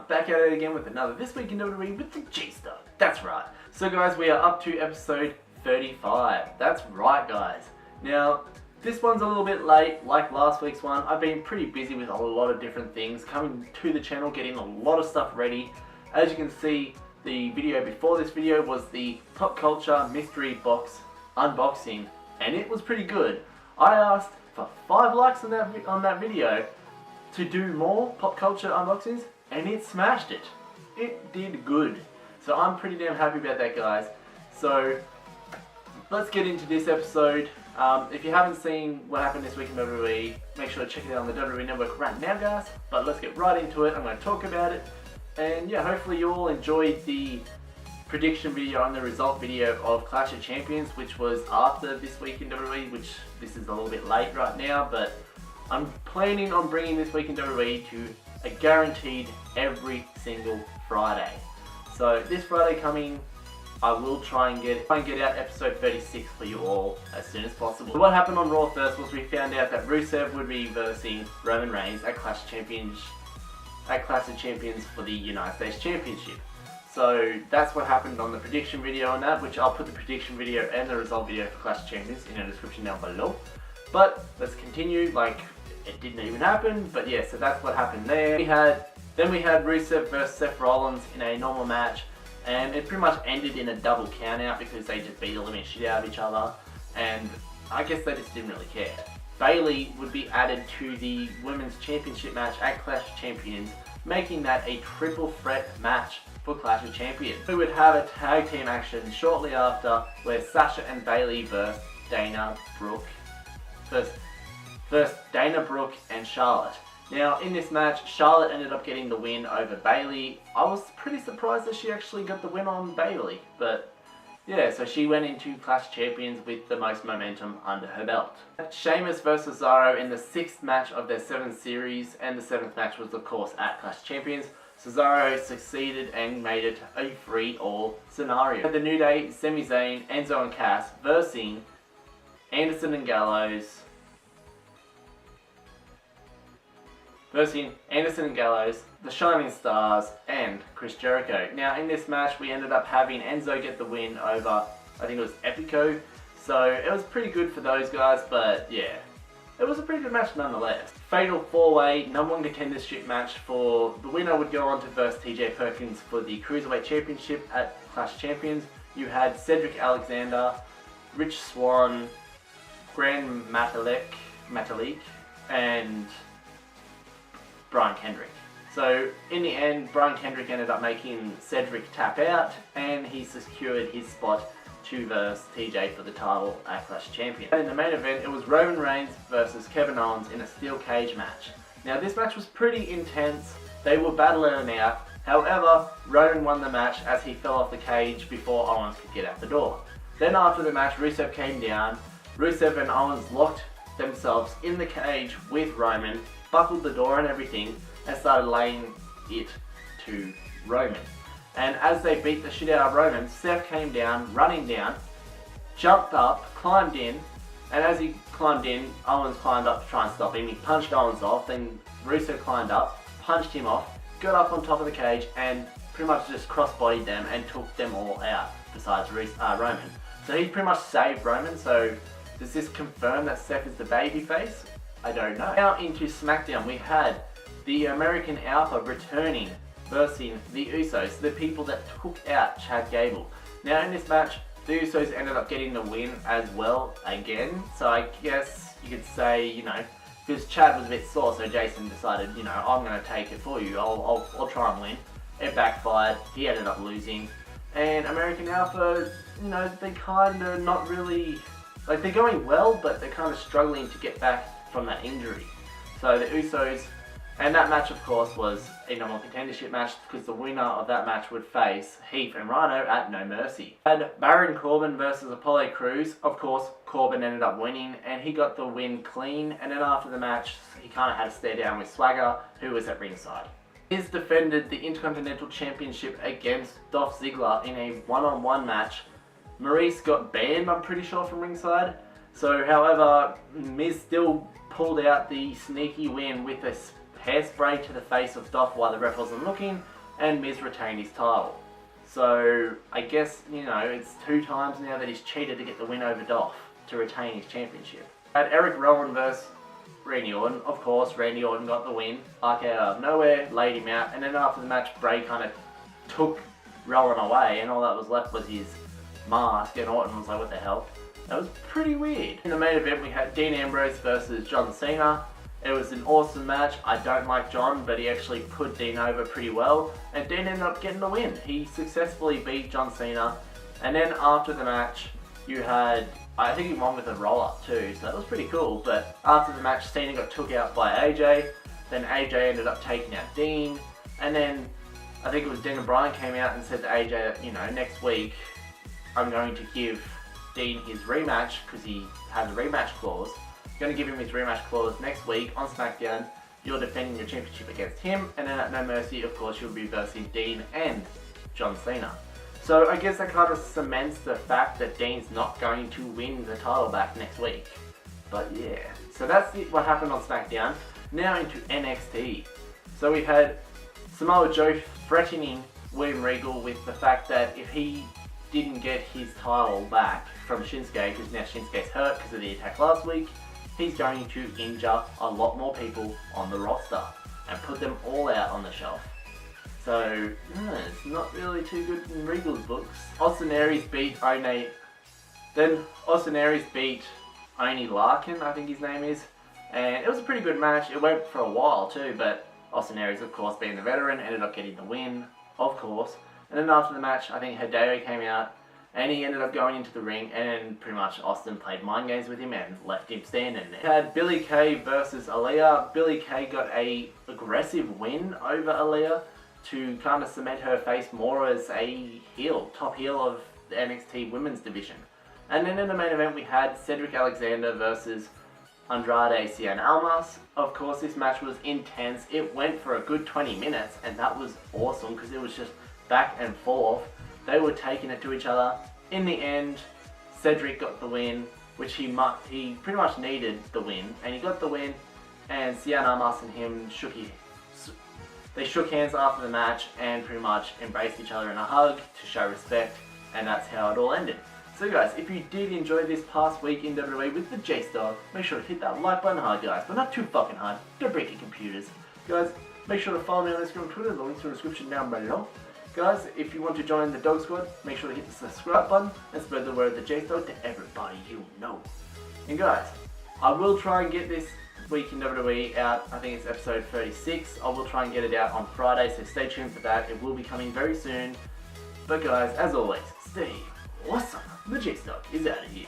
back at it again with another This Week in WWE with the TheJaseDawg. That's right. So guys, we are up to episode 35. That's right guys. Now, this one's a little bit late, like last week's one. I've been pretty busy with a lot of different things, coming to the channel, getting a lot of stuff ready. As you can see, the video before this video was the Popcultcha mystery box unboxing, and it was pretty good. I asked for 5 likes on that video to do more Popcultcha unboxings, and it smashed it. It did good. So I'm pretty damn happy about that, guys. So let's get into this episode. If you haven't seen what happened this week in WWE, make sure to check it out on the WWE Network right now, guys. But let's get right into it. I'm going to talk about it. And yeah, hopefully you all enjoyed the prediction video and the result video of Clash of Champions, which was after this week in WWE, which this is a little bit late right now, but I'm planning on bringing This Week in WWE to a guaranteed every single Friday. So this Friday coming, I will try and get out episode 36 for you all as soon as possible. So what happened on Raw first was we found out that Rusev would be versing Roman Reigns at Clash of Champions for the United States Championship. So that's what happened on the prediction video on that, which I'll put the prediction video and the result video for Clash of Champions in the description down below. But let's continue, like it didn't even happen, but yeah, so that's what happened there. Then we had Rusev versus Seth Rollins in a normal match, and it pretty much ended in a double count out because they just beat the living shit out of each other, and I guess they just didn't really care. Bayley would be added to the Women's Championship match at Clash of Champions, making that a triple threat match for Clash of Champions. We would have a tag team action shortly after where Sasha and Bayley versus Dana Brooke and Charlotte. Now in this match, Charlotte ended up getting the win over Bayley. I was pretty surprised that she actually got the win on Bayley, but yeah, so she went into Clash of Champions with the most momentum under her belt. Sheamus versus Cesaro in the 6th match of their 7th series, and the 7th match was of course at Clash of Champions. Cesaro succeeded and made it a 3-all scenario. The New Day, Sami Zayn, Enzo and Cass versing Anderson and Gallows, the Shining Stars, and Chris Jericho. Now in this match we ended up having Enzo get the win over, I think it was Epico. So it was pretty good for those guys, but yeah, it was a pretty good match nonetheless. Fatal 4-way number 1 contendership match for the winner would go on to verse TJ Perkins for the Cruiserweight Championship at Clash Champions. You had Cedric Alexander, Rich Swann, Gran Metalik, and Brian Kendrick. So in the end, Brian Kendrick ended up making Cedric tap out, and he secured his spot to verse TJ for the title at Clash Champions. And in the main event, it was Roman Reigns versus Kevin Owens in a steel cage match. Now this match was pretty intense. They were battling it out. However, Roman won the match as he fell off the cage before Owens could get out the door. Then after the match, Rusev came down. Rusev and Owens locked themselves in the cage with Roman, buckled the door and everything, and started laying it to Roman. And as they beat the shit out of Roman, Seth came down, running down, jumped up, climbed in, and as he climbed in, Owens climbed up to try and stop him. He punched Owens off, then Rusev climbed up, punched him off, got up on top of the cage, and pretty much just cross-bodied them and took them all out, besides Roman. So he pretty much saved Roman, so does this confirm that Seth is the babyface? I don't know. Now into SmackDown, we had the American Alpha returning, versing the Usos, the people that took out Chad Gable. Now in this match, the Usos ended up getting the win as well again. So I guess you could say, you know, because Chad was a bit sore, so Jason decided, you know, I'm going to take it for you. I'll try and win. It backfired. He ended up losing. And American Alpha, you know, they kind of not really, like they're going well, but they're kind of struggling to get back from that injury. So the Usos, and that match of course was a number 1 contendership match because the winner of that match would face Heath and Rhino at No Mercy. We had Baron Corbin versus Apollo Crews. Of course, Corbin ended up winning and he got the win clean, and then after the match he kind of had to stare down with Swagger, who was at ringside. Miz defended the Intercontinental Championship against Dolph Ziggler in a one-on-one match. Maurice got banned, I'm pretty sure, from ringside. So, however, Miz still pulled out the sneaky win with a hairspray to the face of Dolph while the ref wasn't looking, and Miz retained his title. So I guess, you know, it's 2 times now that he's cheated to get the win over Dolph to retain his championship. At Eric Rowan versus Randy Orton, of course, Randy Orton got the win, like out of nowhere, laid him out, and then after the match, Bray kind of took Rowan away, and all that was left was his mask, and Orton was like, what the hell? That was pretty weird. In the main event, we had Dean Ambrose versus John Cena. It was an awesome match. I don't like John, but he actually put Dean over pretty well, and Dean ended up getting the win. He successfully beat John Cena, and then after the match, you had, I think he won with a roll-up too, so that was pretty cool. But after the match, Cena got took out by AJ, then AJ ended up taking out Dean, and then I think it was Daniel Bryan came out and said to AJ that, you know, next week I'm going to give Dean his rematch, because he has a rematch clause. Going to give him his rematch clause next week on SmackDown. You're defending your championship against him, and then at No Mercy, of course, you'll be versing Dean and John Cena. So I guess that kind of cements the fact that Dean's not going to win the title back next week. But yeah, so that's what happened on SmackDown. Now into NXT. So we had Samoa Joe threatening William Regal with the fact that if he didn't get his title back from Shinsuke, because now Shinsuke's hurt because of the attack last week, he's going to injure a lot more people on the roster and put them all out on the shelf. So, it's not really too good in Regal's books. Austin Aries beat Oni. Then Austin Aries beat Oni Larkin, I think his name is. And it was a pretty good match. It went for a while too, but Austin Aries, of course, being the veteran, ended up getting the win, of course. And then after the match, I think Hideo came out, and he ended up going into the ring, and pretty much Austin played mind games with him and left him standing there. Had Billie Kay versus Aaliyah. Billie Kay got a aggressive win over Aaliyah to kind of cement her face more as a heel, top heel of the NXT women's division. And then in the main event, we had Cedric Alexander versus Andrade Cien Almas. Of course, this match was intense. It went for a good 20 minutes, and that was awesome because it was just back and forth. They were taking it to each other. In the end, Cedric got the win, which he pretty much needed the win, and he got the win. And Cien Almas and him shook hands after the match and pretty much embraced each other in a hug to show respect, and that's how it all ended. So guys, if you did enjoy this past week in WWE with the JSDawg, make sure to hit that like button hard, guys, but not too fucking hard. Don't break your computers. Guys, make sure to follow me on Instagram and Twitter. The links in the description down below. Guys, if you want to join the Dog Squad, make sure to hit the subscribe button and spread the word of the JSDawg to everybody you know. And guys, I will try and get this week in WWE out. I think it's episode 36. I will try and get it out on Friday, so stay tuned for that. It will be coming very soon. But guys, as always, stay awesome. The JSDawg is out of here.